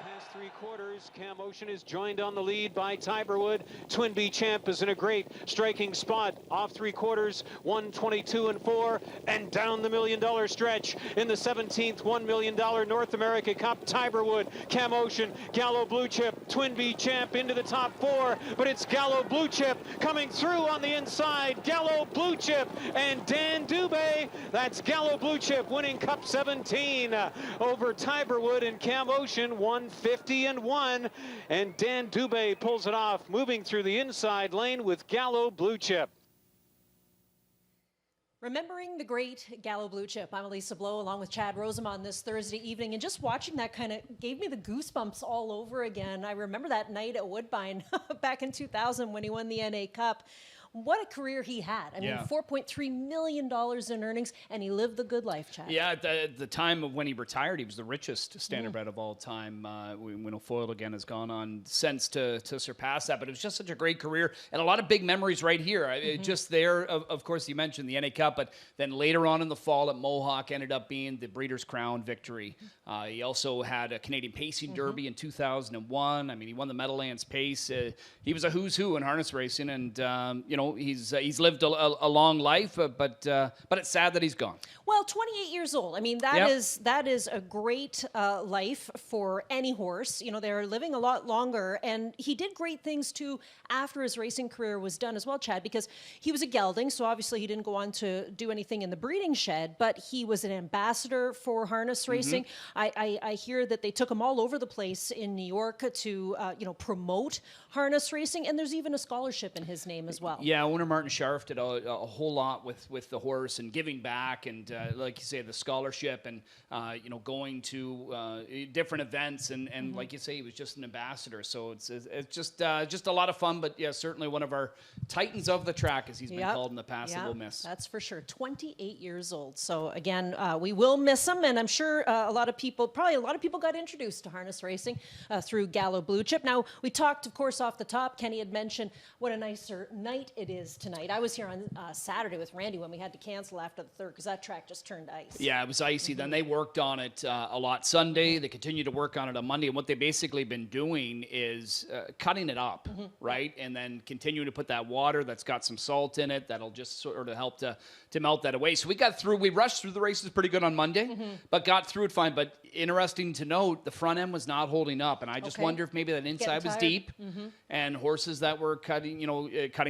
Past three quarters, Cam Ocean is joined on the lead by Tiberwood. Twin Bee Champ is in a great striking spot. Off three quarters, 122 and 4, and down the $1 million stretch in the 17th $1 million North America Cup. Tiberwood, Cam Ocean, Gallo Blue Chip, Twin Bee Champ into the top four, but it's Gallo Blue Chip coming through on the inside. Gallo Blue Chip and Dan Dubé. That's Gallo Blue Chip winning Cup 17 over Tiberwood and Cam Ocean. 150 and 1, and Dan Dubé pulls it off, moving through the inside lane with Gallo Blue Chip. Remembering the great Gallo Blue Chip, I'm Elisa Blow along with Chad Rosamond this Thursday evening, and just watching that kind of gave me the goosebumps all over again. I remember that night at Woodbine back in 2000 when he won the NA Cup. What a career he had. I mean, $4.3 million in earnings, and he lived the good life, Chad. Yeah, at the time of when he retired, he was the richest standardbred of all time. Winnow Foyle, again, has gone on since to surpass that, but it was just such a great career, and a lot of big memories right here. Just there, of course, you mentioned the NA Cup, but then later on in the fall at Mohawk ended up being the Breeders' Crown victory. He also had a Canadian Pacing Derby in 2001. I mean, he won the Meadowlands Pace. He was a who's who in harness racing, and, you know, he's lived a long life, but it's sad that he's gone. Well, 28 years old. I mean, that is a great life for any horse. You know, they're living a lot longer, and he did great things too after his racing career was done as well, Chad, because he was a gelding, so obviously he didn't go on to do anything in the breeding shed, but he was an ambassador for harness racing. I hear that they took him all over the place in New York to you know, promote harness racing, and there's even a scholarship in his name as well. Yeah, owner Martin Scharf did a whole lot with the horse and giving back, and like you say, the scholarship, and you know, going to different events, and like you say, he was just an ambassador. So it's just a lot of fun. But yeah, certainly one of our titans of the track, as he's been called in the past, that we'll miss. That's for sure. 28 years old. So again, we will miss him, and I'm sure a lot of people got introduced to harness racing through Gallo Blue Chip. Now, we talked, of course, off the top. Kenny had mentioned what a nicer night it is tonight. I was here on Saturday with Randy when we had to cancel after the third because that track just turned ice. Yeah, it was icy. Then they worked on it a lot Sunday. They continue to work on it on Monday. And what they've basically been doing is cutting it up, right? And then continuing to put that water that's got some salt in it that'll just sort of help to melt that away. So we rushed through the races pretty good on Monday, but got through it fine. But interesting to note, the front end was not holding up. And I just wonder if maybe that inside was deep and horses that were cutting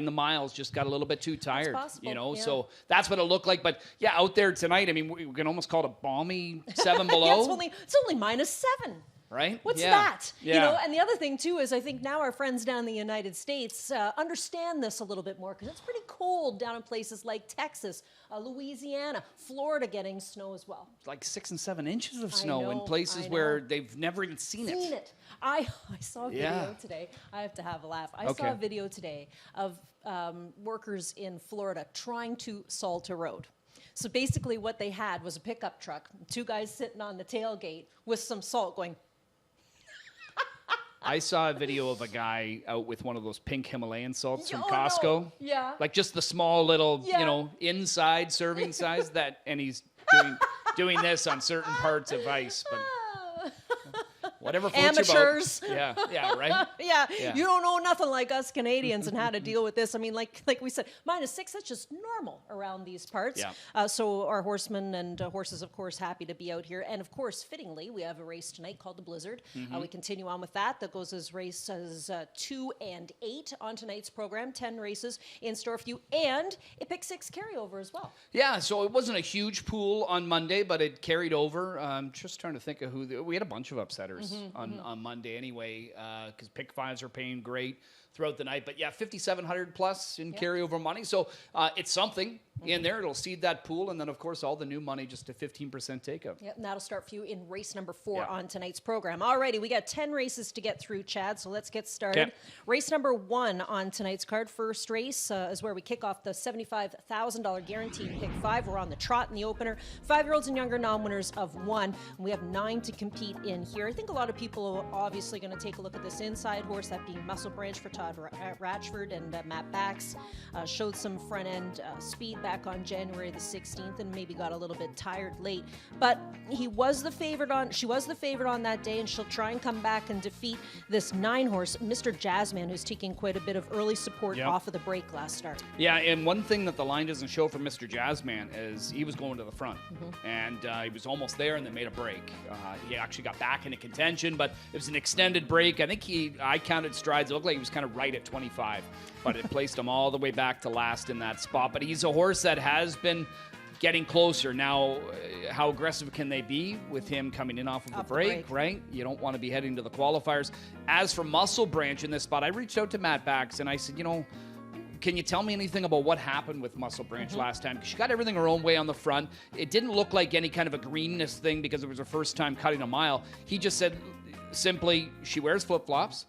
the miles just got a little bit too tired, you know, so that's what it looked like. But yeah, out there tonight, I mean, we can almost call it a balmy 7 below. Yeah, it's only -7. Right? What's that? You know, and the other thing too is I think now our friends down in the United States understand this a little bit more because it's pretty cold down in places like Texas, Louisiana, Florida getting snow as well. Like 6 and 7 inches of snow in places where they've never even seen it. I saw a video today. I have to have a laugh. I saw a video today of workers in Florida trying to salt a road. So basically what they had was a pickup truck, 2 guys sitting on the tailgate with some salt going. I saw a video of a guy out with one of those pink Himalayan salts from Costco. No. Yeah. Like just the small little, you know, inside serving size and he's doing this on certain parts of ice, but whatever floats amateurs. Your boat. Yeah, right? Yeah, you don't know nothing like us Canadians and how to deal with this. I mean, like we said, -6, that's just normal around these parts. Yeah. So our horsemen and horses, of course, happy to be out here. And, of course, fittingly, we have a race tonight called the Blizzard. We continue on with that. That goes as races 2 and 8 on tonight's program. 10 races in store for you. And a pick 6 carryover as well. Yeah, so it wasn't a huge pool on Monday, but it carried over. I'm just trying to think of we had a bunch of upsetters on Monday anyway, because pick 5s are paying great throughout the night. But yeah, 5,700 plus in carryover money. So it's something in there. It'll seed that pool. And then, of course, all the new money, just a 15% takeout. Yep, and that'll start for you in race number 4 on tonight's program. Alrighty, we got 10 races to get through, Chad, so let's get started. Race number 1 on tonight's card. First race is where we kick off the $75,000 guaranteed pick 5. We're on the trot in the opener. 5-year-olds and younger non-winners of 1. And we have 9 to compete in here. I think a lot of people are obviously going to take a look at this inside horse, that being Muscle Branch for top Todd Ratchford and Matt Bax showed some front end speed back on January the 16th and maybe got a little bit tired late. But she was the favorite on that day, and she'll try and come back and defeat this 9-horse, Mr. Jazzman, who's taking quite a bit of early support off of the break last start. Yeah, and one thing that the line doesn't show from Mr. Jazzman is he was going to the front, and he was almost there and then made a break. He actually got back into contention, but it was an extended break. I think I counted strides. It looked like he was kind of right at 25, but it placed him all the way back to last in that spot. But he's a horse that has been getting closer. Now, how aggressive can they be with him coming in off of the break, right? You don't want to be heading to the qualifiers. As for Muscle Branch in this spot, I reached out to Matt Bax and I said, can you tell me anything about what happened with Muscle Branch last time? Because she got everything her own way on the front. It didn't look like any kind of a greenness thing because it was her first time cutting a mile. He just said simply, she wears flip-flops.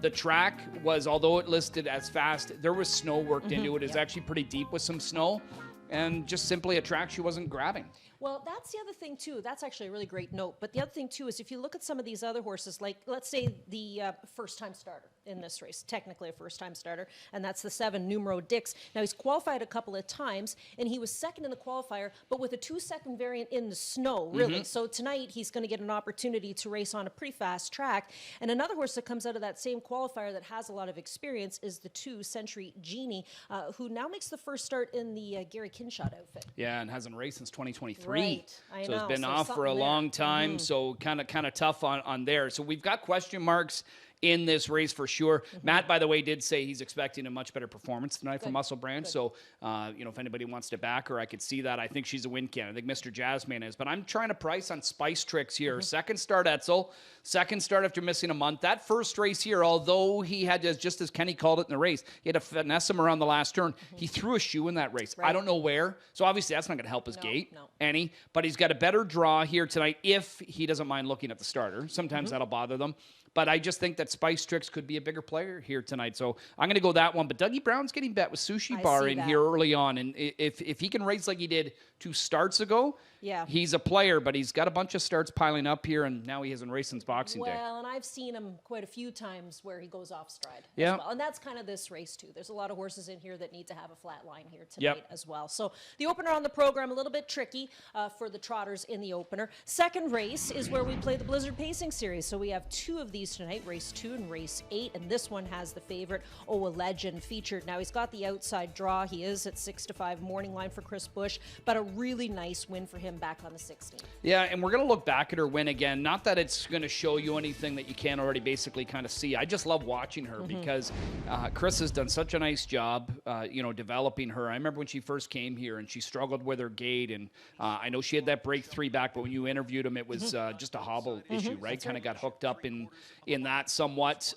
The track was, although it listed as fast, there was snow worked into it. It's actually pretty deep with some snow. And just simply a track she wasn't grabbing. Well, that's the other thing, too. That's actually a really great note. But the other thing, too, is if you look at some of these other horses, like, let's say the first-time starter in this race, technically a first-time starter, and that's the 7, Numero Dix. Now, he's qualified a couple of times, and he was second in the qualifier, but with a 2-second variant in the snow, really. So tonight, he's going to get an opportunity to race on a pretty fast track. And another horse that comes out of that same qualifier that has a lot of experience is the 2, Century Genie, who now makes the first start in the Gary Kinshot outfit. Yeah, and hasn't raced since 2023. Right, I so know. It's been So off for a long time, so kind of tough on there. So we've got question marks in this race for sure. Matt, by the way, did say he's expecting a much better performance tonight from Muscle Branch. So, if anybody wants to back her, I could see that. I think she's a win candidate. I think Mr. Jazzman is. But I'm trying to price on Spice Tricks here. Second start, Etzel. Second start after missing a month. That first race here, although he had to, just as Kenny called it in the race, he had to finesse him around the last turn. He threw a shoe in that race. Right. I don't know where. So obviously that's not going to help his gait any. But he's got a better draw here tonight if he doesn't mind looking at the starter. Sometimes that'll bother them. But I just think that Spice Tricks could be a bigger player here tonight. So I'm going to go that one. But Dougie Brown's getting bet with Sushi Bar in here early on. And if he can race like he did 2 starts ago, he's a player. But he's got a bunch of starts piling up here, and now he hasn't raced since Boxing Day. Well, and I've seen him quite a few times where he goes off stride as well. And that's kind of this race, too. There's a lot of horses in here that need to have a flat line here tonight as well. So the opener on the program, a little bit tricky for the trotters in the opener. Second race is where we play the Blizzard Pacing Series. So we have 2 of these tonight, race 2 and race 8. And this one has the favorite, a Legend, featured. Now, he's got the outside draw. He is at 6-5 morning line for Chris Bush, but a really nice win for him back on the 16th. Yeah, and we're going to look back at her win again. Not that it's going to show you anything that you can't already basically kind of see. I just love watching her because Chris has done such a nice job, developing her. I remember when she first came here and she struggled with her gait, and I know she had that break 3 back, but when you interviewed him, it was just a hobble issue, right? Kind of got hooked up in that somewhat.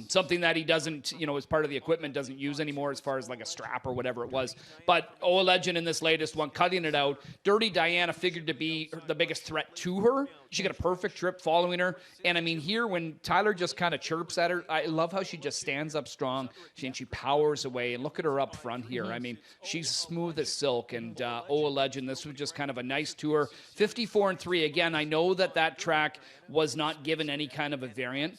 Something that he doesn't, as part of the equipment, doesn't use anymore as far as like a strap or whatever it was. But a Legend in this latest one, cutting it out. Dirty Diana figured to be the biggest threat to her. She got a perfect trip following her. And I mean, here when Tyler just kind of chirps at her, I love how she just stands up strong and she powers away. And look at her up front here. I mean, she's smooth as silk. And Legend, this was just kind of a nice tour. 54-3. Again, I know that track was not given any kind of a variant.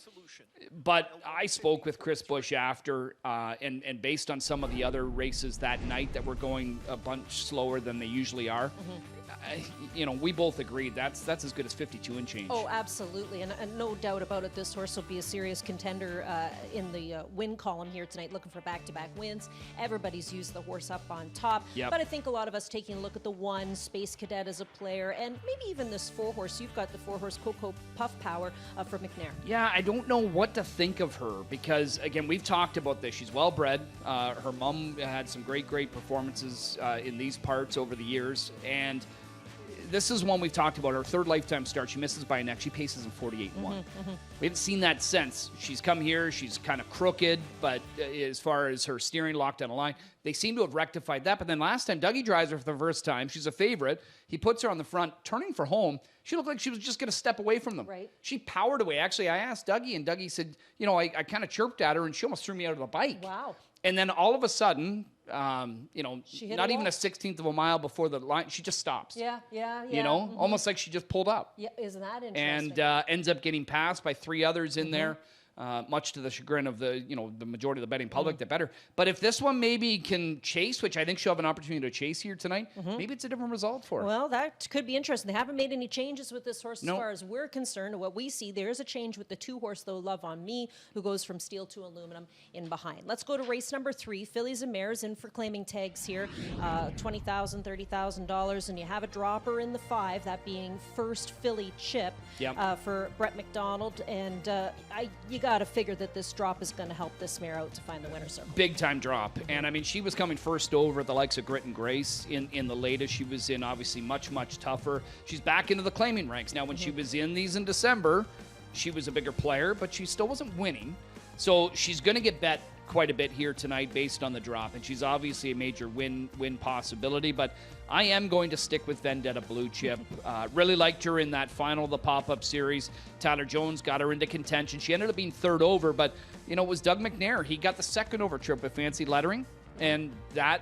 But I spoke with Chris Bush after, and based on some of the other races that night that were going a bunch slower than they usually are, we both agreed that's as good as 52 and change. Oh, absolutely. And no doubt about it, this horse will be a serious contender in the win column here tonight, looking for back-to-back wins. Everybody's used the horse up on top. Yep. But I think a lot of us taking a look at the 1, Space Cadet as a player, and maybe even this 4-horse. You've got the 4-horse Cocoa Puff Power for McNair. Yeah, I don't know what to think of her because, again, we've talked about this. She's well-bred. Her mom had some great performances in these parts over the years, and this is one we've talked about. Her 3rd lifetime start. She misses by a neck. She paces in 48-1. We haven't seen that since. She's come here. She's kind of crooked, but as far as her steering locked on a line, they seem to have rectified that. But then last time, Dougie drives her for the first time. She's a favorite. He puts her on the front, turning for home. She looked like she was just going to step away from them. Right. She powered away. Actually, I asked Dougie, and Dougie said, I kind of chirped at her, and she almost threw me out of the bike. Wow. And then all of a sudden, not even a 16th of a mile before the line, she just stops. Yeah. Almost like she just pulled up. Yeah, isn't that interesting? And ends up getting passed by 3 others in there. much to the chagrin of the majority of the betting public, the better. But if this one maybe can chase, which I think she'll have an opportunity to chase here tonight, maybe it's a different result for her. Well, that could be interesting. They haven't made any changes with this horse as far as we're concerned. What we see, there is a change with the 2-horse, though, Love on Me, who goes from steel to aluminum in behind. Let's go to race number 3, fillies and mares in for claiming tags here, $20,000, $30,000, and you have a dropper in the 5, that being First Filly Chip for Brett McDonald, and you got to figure that this drop is going to help this mare out to find the winner's circle. Big time drop. And I mean, she was coming first over at the likes of Grit and Grace in the latest. She was in obviously much tougher. She's back into the claiming ranks. Now, when she was in these in December, she was a bigger player, but she still wasn't winning. So she's going to get bet quite a bit here tonight based on the drop, and she's obviously a major win possibility, but I am going to stick with Vendetta Blue Chip. Really liked her in that final of the pop-up series. Tyler Jones got her into contention. She ended up being third over, but it was Doug McNair. He got the second over trip with fancy lettering, and that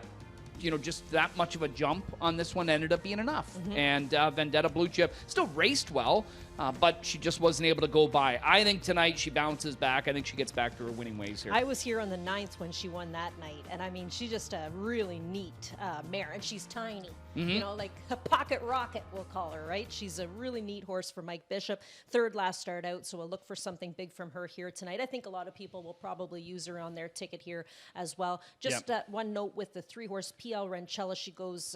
just that much of a jump on this one ended up being enough. And Vendetta Blue Chip still raced well, but she just wasn't able to go by. I think tonight she bounces back. I think she gets back to her winning ways here. I was here on the 9th when she won that night, and I mean, she's just a really neat mare, and she's tiny. Like a pocket rocket, we'll call her, right? She's a really neat horse for Mike Bishop. 3rd last start out, so we'll look for something big from her here tonight. I think a lot of people will probably use her on their ticket here as well. Just one note with the 3-horse PL Rancella, she goes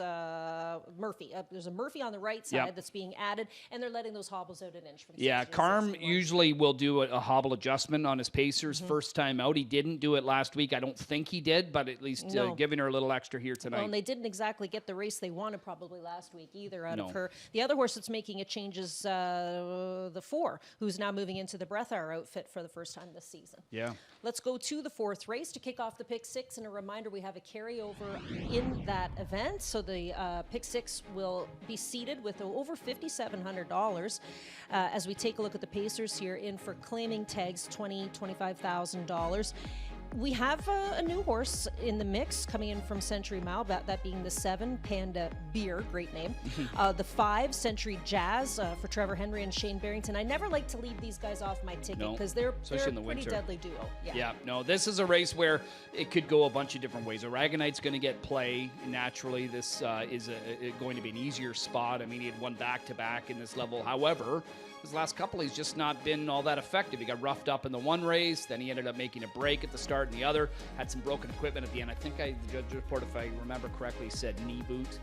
Murphy. There's a Murphy on the right side that's being added, and they're letting those hobbles out an inch from 60 to Carm 61. usually will do a hobble adjustment on his pacers first time out. He didn't do it last week. I don't think he did, but at least giving her a little extra here tonight. Well, and they didn't exactly get the race they wanted probably last week either out of her. The other horse that's making a change is the 4, who's now moving into the Breathar outfit for the first time this season. Yeah. Let's go to the 4th race to kick off the Pick 6, and a reminder, we have a carryover in that event, so the Pick 6 will be seated with over $5,700 as we take a look at the Pacers here in for claiming tags, $25,000. We have a new horse in the mix coming in from Century Mile, that being the 7, Panda Beer, great name. The 5, Century Jazz for Trevor Henry and Shane Barrington. I never like to leave these guys off my ticket because they're a pretty winter. deadly duo. Yeah, no, this is a race where it could go a bunch of different ways. Aragonite's going to get play naturally. This is going to be an easier spot. I mean, he had won back-to-back in this level. However, his last couple, he's just not been all that effective. He got roughed up in the one race, then he ended up making a break at the start in the other, had some broken equipment at the end. I think the judge report, if I remember correctly, said knee boot.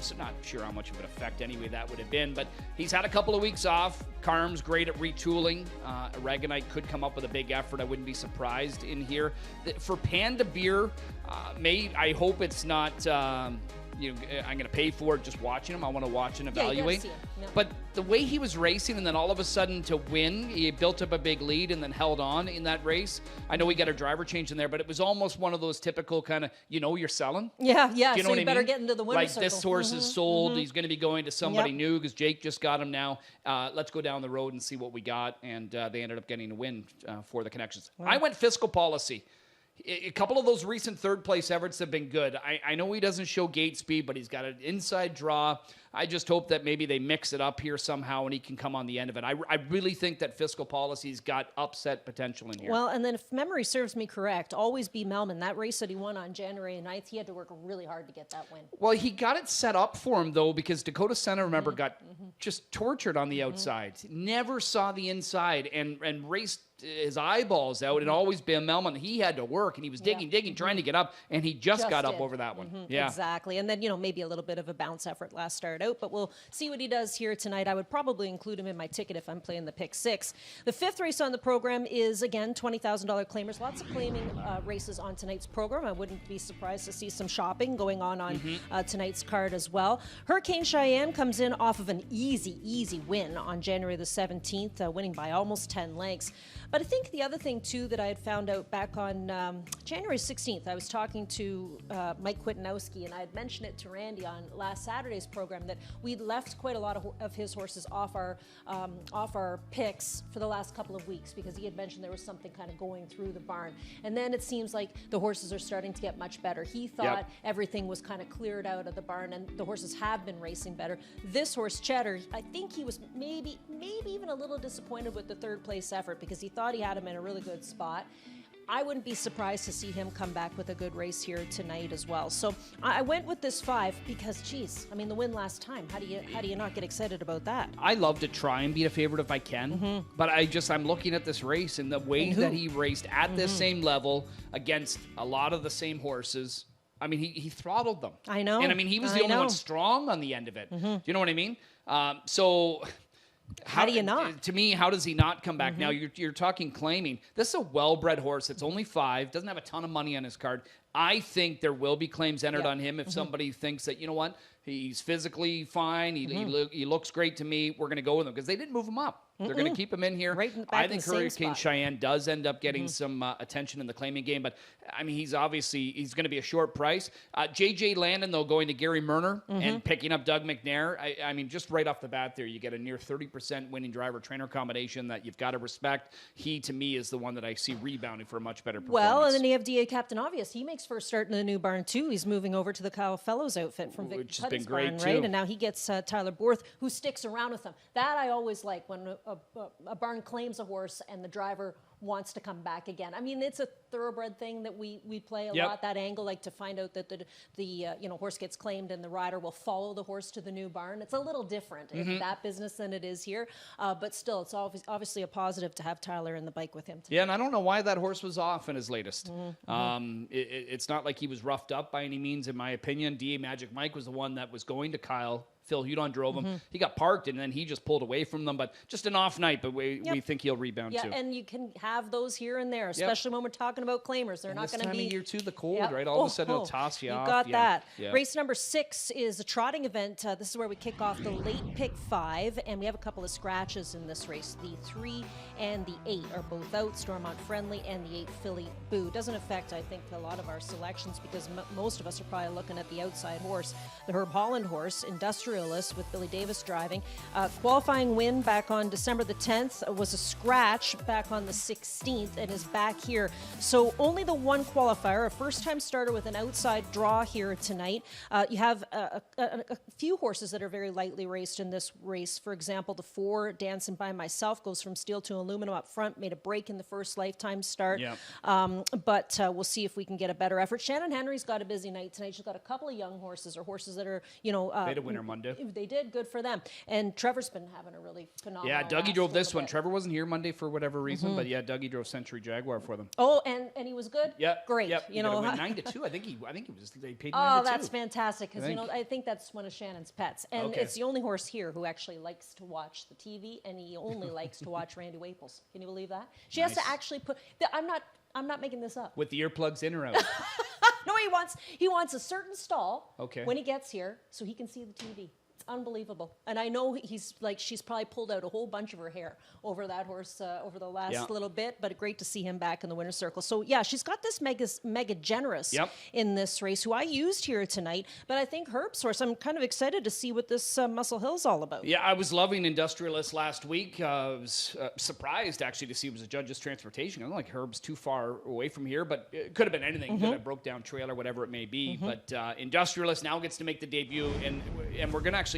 So not sure how much of an effect anyway that would have been, but he's had a couple of weeks off. Carm's great at retooling. Aragonite could come up with a big effort. I wouldn't be surprised in here. For Panda Beer, I hope it's not... I'm going to pay for it just watching him. I want to watch and evaluate. See him. Yeah. But the way he was racing and then all of a sudden to win, he built up a big lead and then held on in that race. I know we got a driver change in there, but it was almost one of those typical kind of, you're selling. Yeah. Do you know so what you I better mean? get into the winner's circle. This horse is sold. He's going to be going to somebody new because Jake just got him now. Let's go down the road and see what we got. And they ended up getting a win for the Connections. Wow. I went Fiscal Policy. A couple of those recent third-place efforts have been good. I know he doesn't show gate speed, but he's got an inside draw. I just hope that maybe they mix it up here somehow and he can come on the end of it. I really think that Fiscal Policy's got upset potential in here. Well, and then if memory serves me correct, Always Be Melman, that race that he won on January 9th, he had to work really hard to get that win. Well, he got it set up for him, though, because Dakota Center, remember, got just tortured on the outside. Never saw the inside and raced his eyeballs out, and Always Be Melman. He had to work, and he was digging, trying to get up, and he just got up over that one. Yeah, exactly. And then, maybe a little bit of a bounce effort last start out, but we'll see what he does here tonight. I would probably include him in my ticket if I'm playing the Pick 6. The 5th race on the program is, again, $20,000 claimers. Lots of claiming races on tonight's program. I wouldn't be surprised to see some shopping going on tonight's card as well. Hurricane Cheyenne comes in off of an easy win on January the 17th, winning by almost 10 lengths. But I think the other thing, too, that I had found out back on January 16th, I was talking to Mike Kwiatkowski, and I had mentioned it to Randy on last Saturday's program. mentioned that we left quite a lot of his horses off our picks for the last couple of weeks because he had mentioned there was something kind of going through the barn. And then it seems like the horses are starting to get much better. He thought everything was kind of cleared out of the barn, and the horses have been racing better. This horse, Cheddar, I think he was maybe even a little disappointed with the third place effort because he thought he had him in a really good spot. I wouldn't be surprised to see him come back with a good race here tonight as well. So I went with this 5 because, geez, I mean, the win last time. How do you not get excited about that? I love to try and beat a favorite if I can, but I'm looking at this race and the way that he raced at this same level against a lot of the same horses. I mean, he throttled them. I know. And I mean, he was the only one strong on the end of it. Do you know what I mean? So how do you not? To me, how does he not come back? Now, you're talking claiming. This is a well-bred horse. It's only 5, doesn't have a ton of money on his card. I think there will be claims entered on him if somebody thinks that, you know what, he's physically fine, he looks great to me, we're going to go with him. Because they didn't move him up. They're going to keep him in here. I think Hurricane Cheyenne does end up getting some attention in the claiming game, but I mean, he's going to be a short price. J.J. Landon, though, going to Gary Murner and picking up Doug McNair. I mean, just right off the bat there, you get a near 30% winning driver-trainer combination that you've got to respect. He, to me, is the one that I see rebounding for a much better performance. Well, and then you have D.A. Captain Obvious. He makes first start in the new barn, too. He's moving over to the Kyle Fellows outfit from Vic Which has been Putty's great, barn, too. right? And now he gets Tyler Borth, who sticks around with him. That I always like when a barn claims a horse and the driver wants to come back again. I mean, it's a thoroughbred thing that we play a lot, that angle, like to find out that the horse gets claimed and the rider will follow the horse to the new barn. It's a little different in that business than it is here, but still, it's obviously a positive to have Tyler in the bike with him today. Yeah, and I don't know why that horse was off in his latest. It's not like he was roughed up by any means, in my opinion. D.A. Magic Mike was the one that was going to Kyle. Phil Hudon drove him. He got parked, and then he just pulled away from them. But just an off night, but we think he'll rebound too. Yeah, and you can have those here and there, especially when we're talking about claimers. They're not going to be... This time of year, too, the cold, right? All of a sudden, it'll toss you off. You got that. Yeah. Race number 6 is a trotting event. This is where we kick off the late pick 5, and we have a couple of scratches in this race. The 3 and the 8 are both out, Stormont Friendly, and the 8 Philly Boo. Doesn't affect, I think, a lot of our selections because most of us are probably looking at the outside horse, the Herb Holland horse, Industrialist, with Billy Davis driving. Qualifying win back on December the 10th was a scratch back on the 16th and is back here. So only the one qualifier, a first-time starter with an outside draw here tonight. You have a few horses that are very lightly raced in this race. For example, the 4, Dancing by Myself, goes from steel to aluminum up front, made a break in the first lifetime start. But we'll see if we can get a better effort. Shannon Henry's got a busy night tonight. She's got a couple of young horses or horses that are, they had a winner Monday. They did. Good for them. And Trevor's been having a really phenomenal. Yeah, Dougie drove this one. Trevor wasn't here Monday for whatever reason, but yeah, Dougie drove Century Jaguar for them. Oh, and he was good. Yeah, great. Yep. You know, 9-2. I think they paid 9-2. Oh, that's fantastic because I think that's one of Shannon's pets, and it's the only horse here who actually likes to watch the TV, and he only likes to watch Randy Waples. Can you believe that? She has to actually put. I'm not making this up. With the earplugs in or out? No, he wants a certain stall when he gets here so he can see the TV. Unbelievable. And I know she's probably pulled out a whole bunch of her hair over that horse over the last little bit, but great to see him back in the winner's circle. So yeah, she's got this mega generous in this race who I used here tonight, but I think Herb's horse, I'm kind of excited to see what this Muscle Hill's all about. Yeah, I was loving Industrialist last week. I was surprised actually to see it was a judge's transportation. I don't think Herb's too far away from here, but it could have been anything. Could have broke down trail or whatever it may be. But Industrialist now gets to make the debut, and we're going to actually,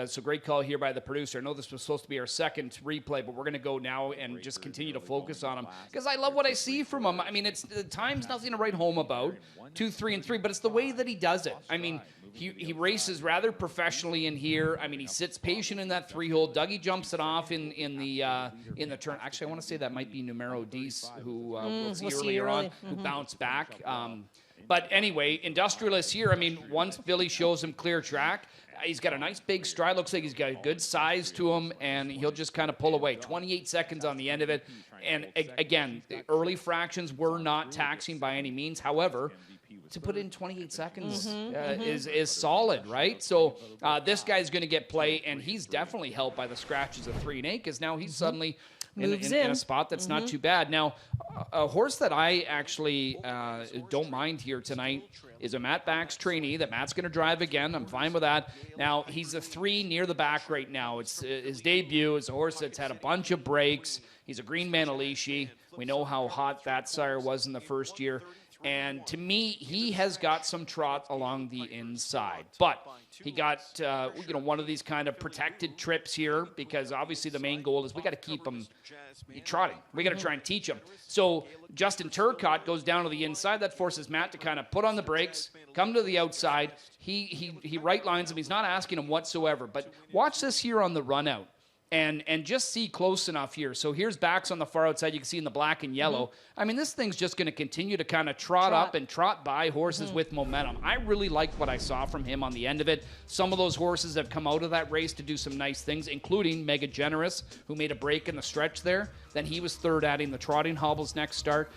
so great call here by the producer. I know this was supposed to be our second replay, but we're going to go now and just continue to focus on him because I love what I see from him. I mean, it's the time's nothing to write home about, 2, 3, and 3, but it's the way that he does it. I mean, he races rather professionally in here. I mean, he sits patient in that 3-hole. Dougie jumps it off in the turn. Actually, I want to say that might be Numero Dice, who we'll see earlier on, who bounced back. But anyway, Industrialist here. I mean, once Billy shows him clear track, he's got a nice big stride. Looks like he's got a good size to him, and he'll just kind of pull away. 28 seconds on the end of it. And again, the early fractions were not taxing by any means. However, to put in 28 seconds is solid, right? So this guy's going to get play, and he's definitely helped by the scratches of 3 and 8 because now he's suddenly Moves in in. a spot that's not too bad. Now, a horse that I actually don't mind here tonight is a Matt Bax trainee that Matt's going to drive again. I'm fine with that. Now, he's a 3 near the back right now. It's his debut. It's a horse that's had a bunch of breaks. He's a Green Manalishi. We know how hot that sire was in the first year. And to me, he has got some trot along the inside. But he got, one of these kind of protected trips here because obviously the main goal is we got to keep him trotting. We got to try and teach him. So Justin Turcotte goes down to the inside. That forces Matt to kind of put on the brakes, come to the outside. He right lines him. He's not asking him whatsoever. But watch this here on the run out. And just see close enough here. So here's Bax on the far outside. You can see in the black and yellow. I mean, this thing's just going to continue to kind of trot up and trot by horses with momentum. I really liked what I saw from him on the end of it. Some of those horses have come out of that race to do some nice things, including Mega Generous, who made a break in the stretch there. Then he was third adding the trotting hobbles next start.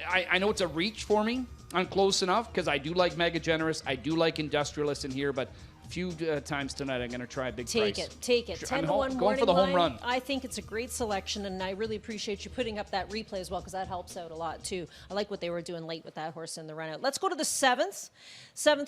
I know it's a reach for me on Close Enough because I do like Mega Generous. I do like Industrialist in here, but few times tonight I'm going to try a big price. Take it. 10 to 1 going for the home run. I think it's a great selection, and I really appreciate you putting up that replay as well because that helps out a lot too. I like what they were doing late with that horse in the run out. Let's go to the seventh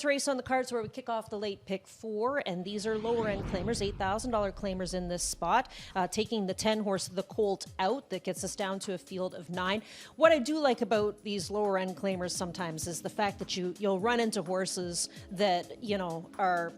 race on the cards where we kick off the late pick 4, and these are lower end claimers, $8,000 claimers in this spot, taking the 10 horse The Colt out. That gets us down to a field of 9. What I do like about these lower end claimers sometimes is the fact that you'll run into horses that are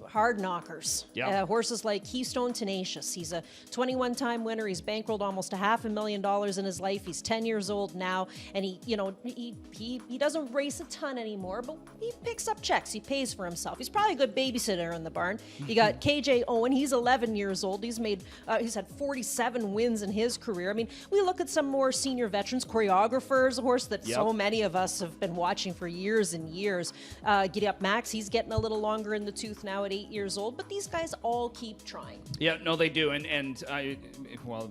hard knockers. Yeah. Horses like Keystone Tenacious. He's a 21-time winner. He's bankrolled almost $500,000 in his life. He's 10 years old now, and he doesn't race a ton anymore, but he picks up checks. He pays for himself. He's probably a good babysitter in the barn. You got KJ Owen. He's 11 years old. He's had 47 wins in his career. I mean, we look at some more senior veterans, choreographers, a horse that so many of us have been watching for years and years. Giddy Up Max. He's getting a little longer in the tooth now at 8 years old, but these guys all keep trying. Yeah, no, they do. And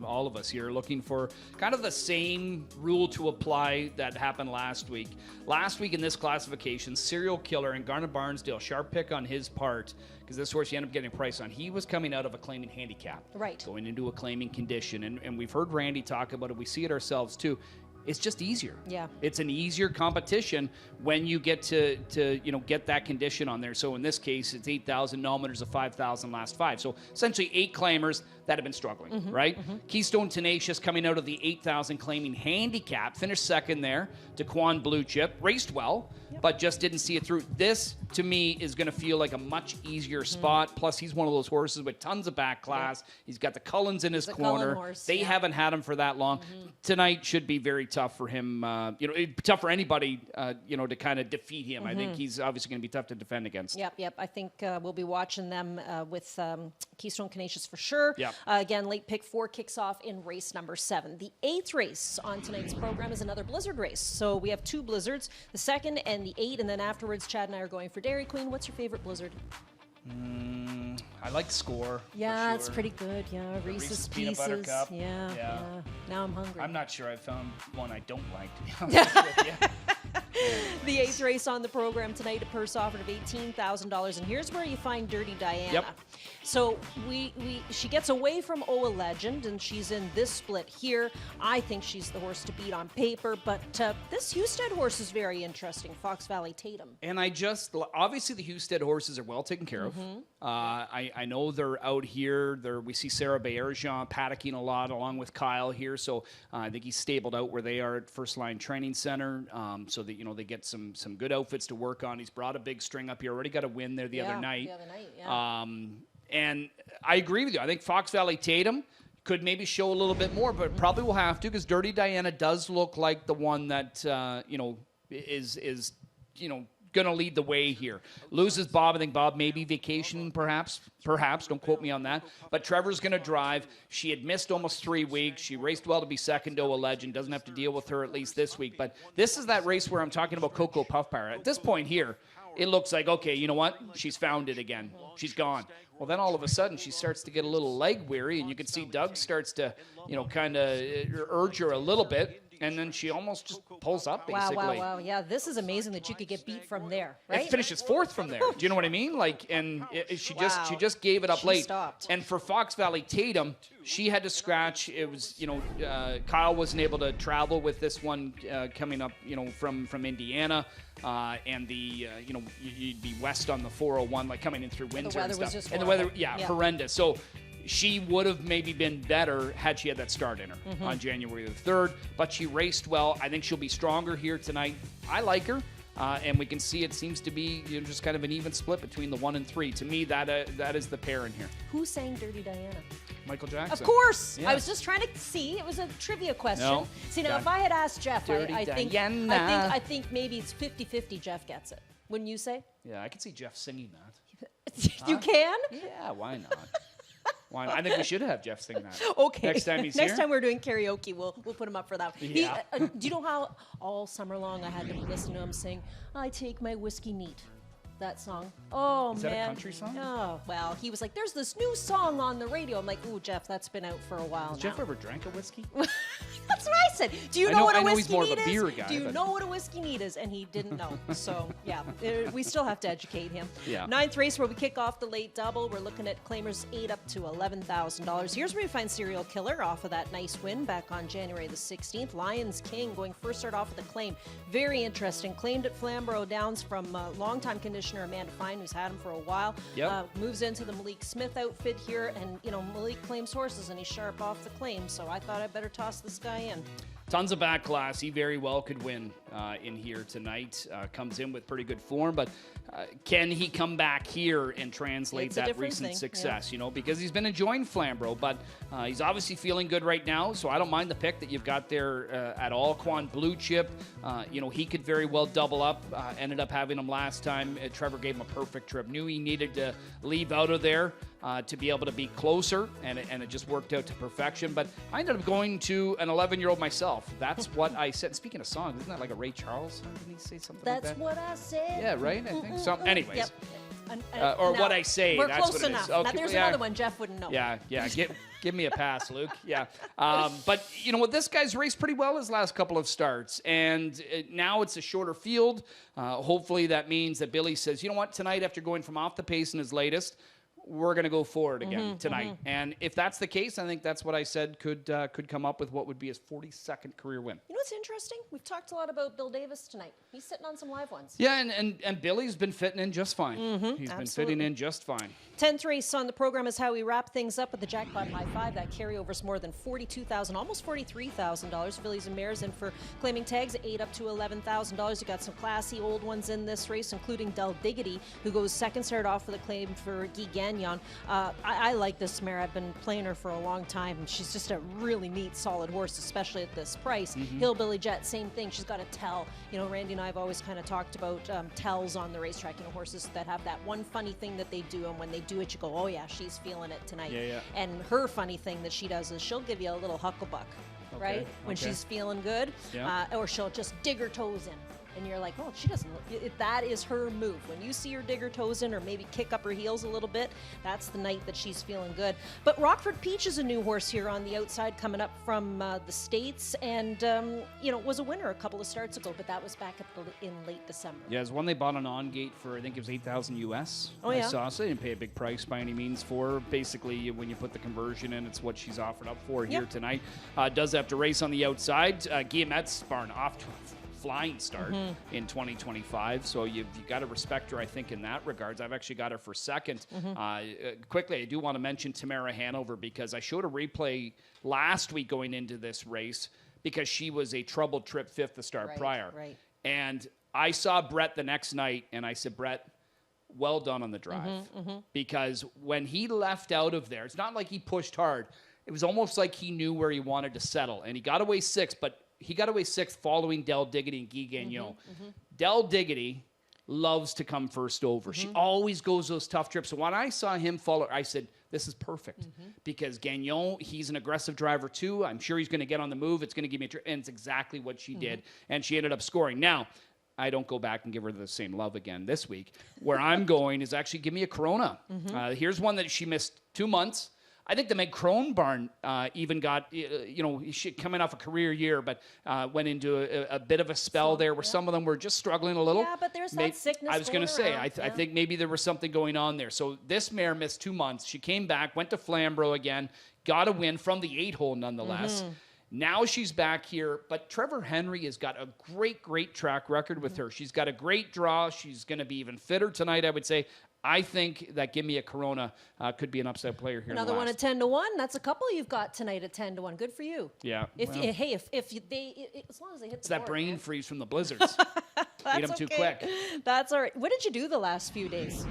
all of us here are looking for kind of the same rule to apply that happened last week. Last week in this classification, Serial Killer and Garnet Barnsdale, sharp pick on his part, because this horse you end up getting a price on. He was coming out of a claiming handicap. Right. Going into a claiming condition. And we've heard Randy talk about it. We see it ourselves too. It's just easier. Yeah. It's an easier competition when you get to get that condition on there. So in this case, it's 8,000 nominators of 5,000 last 5. So essentially 8 claimers that have been struggling, right? Keystone Tenacious coming out of the 8,000 claiming handicap, finished second there. Daquan Blue Chip raced well, but just didn't see it through. This, to me, is going to feel like a much easier spot. Plus, he's one of those horses with tons of back class. He's got the Cullens in his corner. They haven't had him for that long. Tonight should be very tough for him. Tough for anybody, to kind of defeat him. I think he's obviously going to be tough to defend against. Yep. I think we'll be watching them with Keystone Tenacious for sure. Yep. Again, late pick 4 kicks off in race number 7. The 8th race on tonight's program is another Blizzard race. So we have 2 Blizzards, the 2nd and the 8th, and then afterwards, Chad and I are going for Dairy Queen. What's your favorite Blizzard? I like Score. Yeah, sure. It's pretty good. Yeah, Reese's Peanut Pieces. Butter Cup. Yeah. Now I'm hungry. I'm not sure I found one I don't like, to be honest with you. The 8th race on the program tonight, a purse offered of $18,000, and here's where you find Dirty Diana. Yep. So she gets away from Oa Legend, and she's in this split here. I think she's the horse to beat on paper, but this Husted horse is very interesting, Fox Valley Tatum. And obviously the Husted horses are well taken care of. I know they're out here. We see Sarah Bayerjean paddocking a lot along with Kyle here, so I think he's stabled out where they are at First Line Training Center, so that they get some good outfits to work on. He's brought a big string up here. Already got a win there the other night. And I agree with you. I think Fox Valley Tatum could maybe show a little bit more, but probably will have to because Dirty Diana does look like the one that is going to lead the way here. Loses Bob. I think Bob may be vacationing, perhaps. Don't quote me on that. But Trevor's going to drive. She had missed almost 3 weeks. She raced well to be second to a Legend. Doesn't have to deal with her at least this week. But this is that race where I'm talking about Coco Puff Pirate. At this point here, it looks like, okay, you know what? She's found it again. She's gone. Well, then all of a sudden she starts to get a little leg weary, and you can see Doug starts to, kind of urge her a little bit. and then she almost just pulls up, Wow, basically. wow. Yeah, this is amazing that you could get beat from there, right? It finishes fourth from there. Do you know what I mean? Like, and she just gave it up She late. stopped. And for Fox Valley Tatum, she had to scratch. It was, Kyle wasn't able to travel with this one coming up, from Indiana, and you'd be west on the 401, like coming in through Windsor and weather was stuff. just And the weather, horrible. Yeah. horrendous. So she would have maybe been better had she had that start in her on January the 3rd, but she raced well. I think she'll be stronger here tonight. I like her, and we can see it seems to be just kind of an even split between the 1 and 3. To me, that is the pair in here. Who sang Dirty Diana? Michael Jackson. Of course. Yeah. I was just trying to see. It was a trivia question. No. See, now, Done. if I had asked Jeff, Dirty I think Diana. I think maybe it's 50-50 Jeff gets it. Wouldn't you say? Yeah, I can see Jeff singing that. You can? Yeah, why not? Why not? I think we should have Jeff sing that. Okay. Next time he's Next here. time we're doing karaoke, we'll put him up for that. Yeah. Do you know how all summer long I had to listen to him sing, "I take my whiskey neat." That song. Oh, Is man. that a country song? Oh, well, he was like, "There's this new song on the radio." I'm like, "Ooh, Jeff, that's been out for a while Has now." Jeff ever drank a whiskey? That's what I said. Do you I know know- what a I know whiskey he's more of a neat beer is? guy, Do you but- know what a whiskey neat is? And he didn't know. So, yeah, we still have to educate him. Yeah. 9th race where we kick off the late double. We're looking at claimers 8 up to $11,000. Here's where we find Serial Killer off of that nice win back on January the 16th. Lions King going first start off with a claim. Very interesting. Claimed at Flamborough Downs from longtime conditioner Amanda Fine, who's had him for a while. Yep. Moves into the Malik Smith outfit here, and Malik claims horses, and he's sharp off the claim. So I thought I'd better toss this guy in. Tons of back class. He very well could win in here tonight. Comes in with pretty good form, but can he come back here and translate It's a that different recent thing, success? Because he's been enjoying Flamborough, but he's obviously feeling good right now. So I don't mind the pick that you've got there at all. Quan Blue Chip, he could very well double up. Ended up having him last time. Trevor gave him a perfect trip. Knew he needed to leave out of there to be able to be closer, and it just worked out to perfection. But I ended up going to an 11-year-old myself. That's what I said. Speaking of songs, isn't that like a Ray Charles song? Didn't he say something like That's that? what I said. Yeah, right? I think so. Anyways. Yep. Or No, what I say. We're That's close what it is. enough. Okay, Now, there's yeah. another one Jeff wouldn't know. Yeah. Give me a pass, Luke. Yeah. But you know what? This guy's raced pretty well his last couple of starts, and now it's a shorter field. Hopefully that means that Billy says, you know what, tonight after going from off the pace in his latest, we're going to go forward again tonight. And if that's the case, I think that's what I said could come up with what would be his 42nd career win. You know what's interesting? We've talked a lot about Bill Davis tonight. He's sitting on some live ones. Yeah, and Billy's been fitting in just fine. He's been fitting in just fine. 10th race on the program is how we wrap things up with the Jackpot High Five. That carryover's more than $42,000, almost $43,000. Fillies and mares in for claiming tags, 8 up to $11,000. You got some classy old ones in this race, including Del Diggity, who goes second, started off with a claim for Guy Gagnon. I like this mare. I've been playing her for a long time, and she's just a really neat, solid horse, especially at this price. Hillbilly Jet, same thing. She's got a tell. Randy and I have always kind of talked about tells on the racetrack. Horses that have that one funny thing that they do, and when they do it, you go, oh yeah, she's feeling it tonight. Yeah. And her funny thing that she does is she'll give you a little hucklebuck, right? When she's feeling good, Yeah. or she'll just dig her toes in. And you're like, oh, she doesn't look, that is her move. When you see her dig her toes in or maybe kick up her heels a little bit, that's the night that she's feeling good. But Rockford Peach is a new horse here on the outside coming up from the States, and, was a winner a couple of starts ago, but that was back in late December. Yeah, it's one they bought on gate for, I think it was $8,000 US. Oh, yeah. I saw, so they didn't pay a big price by any means for her. Basically, when you put the conversion in, it's what she's offered up for here tonight. Does have to race on the outside. Guillemets barn off to a flying start in 2025, so you've got to respect her, I think, in that regards. I've actually got her for second. Quickly, I do want to mention Tamara Hanover, because I showed a replay last week going into this race because she was a troubled trip fifth the start prior. Right. And I saw Brett the next night, and I said, Brett, well done on the drive. Because when he left out of there, it's not like he pushed hard. It was almost like he knew where he wanted to settle. And he got away sixth, but he got away sixth following Del Diggity and Guy Gagnon. Del Diggity loves to come first over. She always goes those tough trips. So when I saw him follow, I said, this is perfect. Because Gagnon, he's an aggressive driver too. I'm sure he's going to get on the move. It's going to give me a trip. And it's exactly what she did. And she ended up scoring. Now, I don't go back and give her the same love again this week. Where I'm going is actually give me a Corona. Here's one that she missed 2 months. I think the Meg Kronbarn even got, she coming off a career year, but went into a bit of a spell there where some of them were just struggling a little. Yeah, but there's that sickness I was going to say, I yeah. think maybe there was something going on there. So this mare missed 2 months. She came back, went to Flamborough again, got a win from the 8-hole nonetheless. Now she's back here, but Trevor Henry has got a great track record with her. She's got a great draw. She's going to be even fitter tonight, I would say. I think that Give Me a Corona could be an upset player here. Another one at 10-1. That's a couple you've got tonight at 10-1. Good for you. Yeah. If they as long as they hit it's the that board, brain man. freeze from the blizzards. Eat them too quick. That's all right. What did you do the last few days?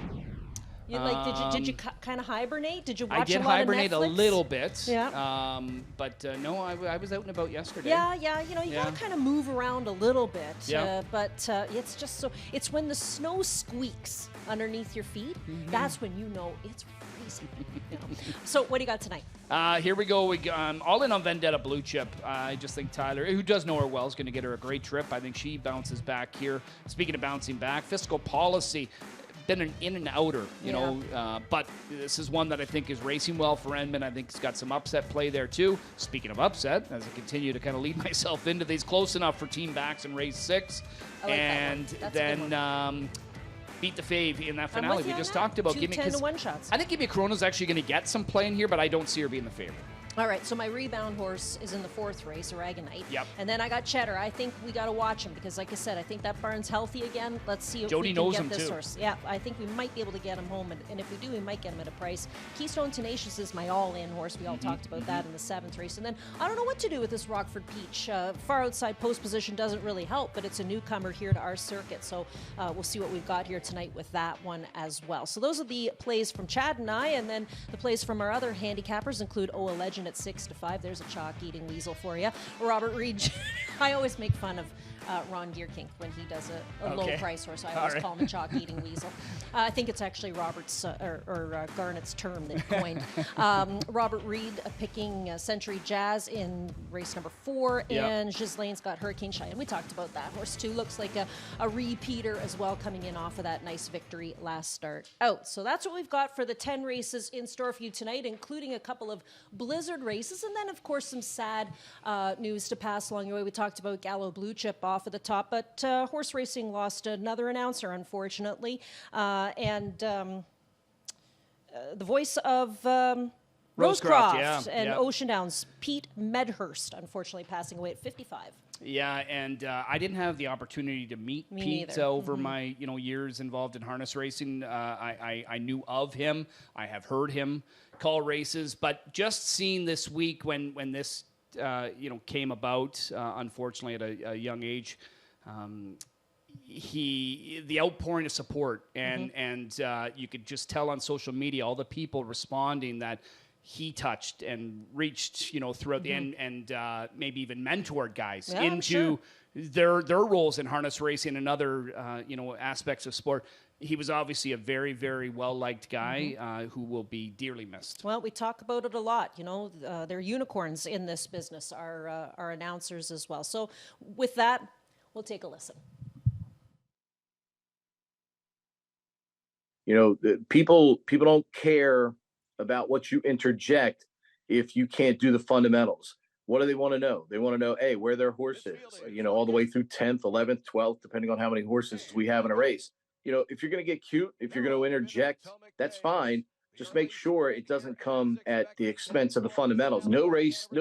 Did you kind of hibernate? Did you watch I did a lot hibernate of Netflix? a little bit. Yeah. But no, I was out and about yesterday. Yeah. You got to kind of move around a little bit. Yeah. But it's just so. It's when the snow squeaks underneath your feet. That's when you know it's freezing. So what do you got tonight? Here we go. All in on Vendetta Blue Chip. I just think Tyler, who does know her well, is going to get her a great trip. I think she bounces back here. Speaking of bouncing back, fiscal policy. Been an in and outer, but this is one that I think is racing well for Edmund. I think it's got some upset play there too. Speaking of upset, as I continue to kind of lead myself into these, close enough for team backs in race 6, and then beat the fave in that finale we just talked about. 10-1 shots. I think Give Me a Corona's actually going to get some play in here, but I don't see her being the favorite. All right, so my rebound horse is in the 4th race, Aragonite. Yep. And then I got Cheddar. I think we got to watch him because, like I said, I think that barn's healthy again. Let's see if Jody we can knows get him this too. horse. Yeah, I think we might be able to get him home, and if we do, we might get him at a price. Keystone Tenacious is my all-in horse. We all talked about that in the 7th race. And then I don't know what to do with this Rockford Peach. Far outside post position doesn't really help, but it's a newcomer here to our circuit. So we'll see what we've got here tonight with that one as well. So those are the plays from Chad and I, and then the plays from our other handicappers include a Legend at 6-5. There's a chalk-eating weasel for you. Robert Reed. I always make fun of Ron Gearkink when he does a low-price horse. I always call him a chalk-eating weasel. I think it's actually Robert's or Garnett's term that he coined. Robert Reed picking Century Jazz in race number 4, and Ghislaine's got Hurricane Shine. We talked about that horse too. Looks like a repeater as well, coming in off of that nice victory last start out. So that's what we've got for the 10 races in store for you tonight, including a couple of blizzard races, and then of course some sad news to pass along your way. We talked about Gallo Blue Chip off of the top, but horse racing lost another announcer, unfortunately, and the voice of Rosecroft and Ocean Downs, Pete Medhurst, unfortunately passing away at 55. Yeah, and I didn't have the opportunity to meet Pete over my years involved in harness racing. I knew of him. I have heard him call races, but just seeing this week when this came about, unfortunately at a young age, the outpouring of support and you could just tell on social media all the people responding that he touched and reached throughout the end, and maybe even mentored guys into their roles in harness racing and other aspects of sport. He was obviously a very, very well-liked guy who will be dearly missed. Well, we talk about it a lot. They're unicorns in this business, our announcers as well. So with that, we'll take a listen. People don't care about what you interject if you can't do the fundamentals. What do they want to know? They want to know, A, where their horse is, all the way through 10th, 11th, 12th, depending on how many horses we have in a race. If you're going to get cute, if you're going to interject, that's fine. Just make sure it doesn't come at the expense of the fundamentals. No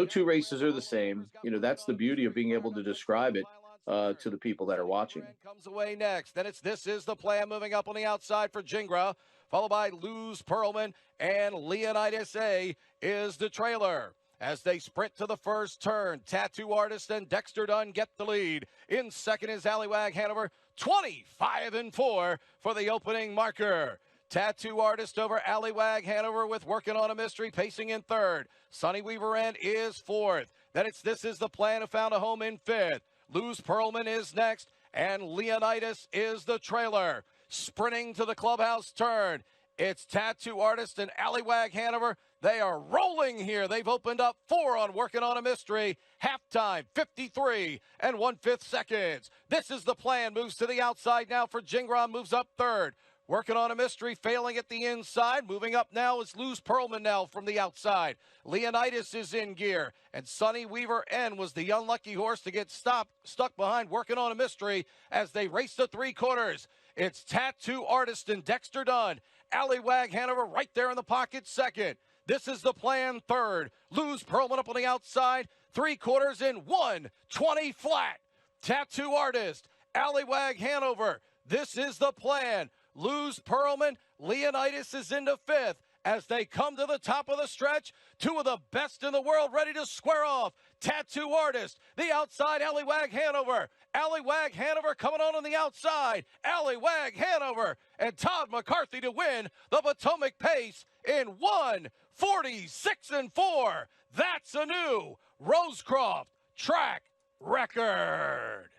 two races are the same. That's the beauty of being able to describe it to the people that are watching. Comes away next. Then This Is the Plan moving up on the outside for Jingra, followed by Luz Perlman, and Leonidas A is the trailer. As they sprint to the first turn, Tattoo Artist and Dexter Dunn get the lead. In second is Allywag Hanover, 25-4 for the opening marker. Tattoo Artist over Allywag Hanover with Working on a Mystery pacing in third. Sonny Weaver End is fourth. Then This Is the Plan who found a home in fifth. Luz Perlman is next, and Leonidas is the trailer. Sprinting to the clubhouse turn, it's Tattoo Artist and Allywag Hanover. They are rolling here. They've opened up 4 on Working on a Mystery. Halftime, 53 1/5 seconds. This Is the Plan moves to the outside now for Jingron, moves up third. Working on a mystery, failing at the inside. Moving up now is Luz Pearlman now from the outside. Leonidas is in gear. And Sonny Weaver N was the unlucky horse to get stuck behind Working on a Mystery as they race the 3/4. It's Tattoo Artist and Dexter Dunn. Allywag Hanover right there in the pocket second. This is the plan third. Luz Pearlman up on the outside. 3/4 in 1:20 flat. Tattoo Artist, Allywag Hanover. This is the plan. Luz Pearlman, Leonidas is into fifth. As they come to the top of the stretch, two of the best in the world ready to square off. Tattoo Artist, the outside, Allywag Hanover. Allywag Hanover coming on the outside. Allywag Hanover and Todd McCarthy to win the Potomac Pace in 1:46 and 4. That's a new Rosecroft track record.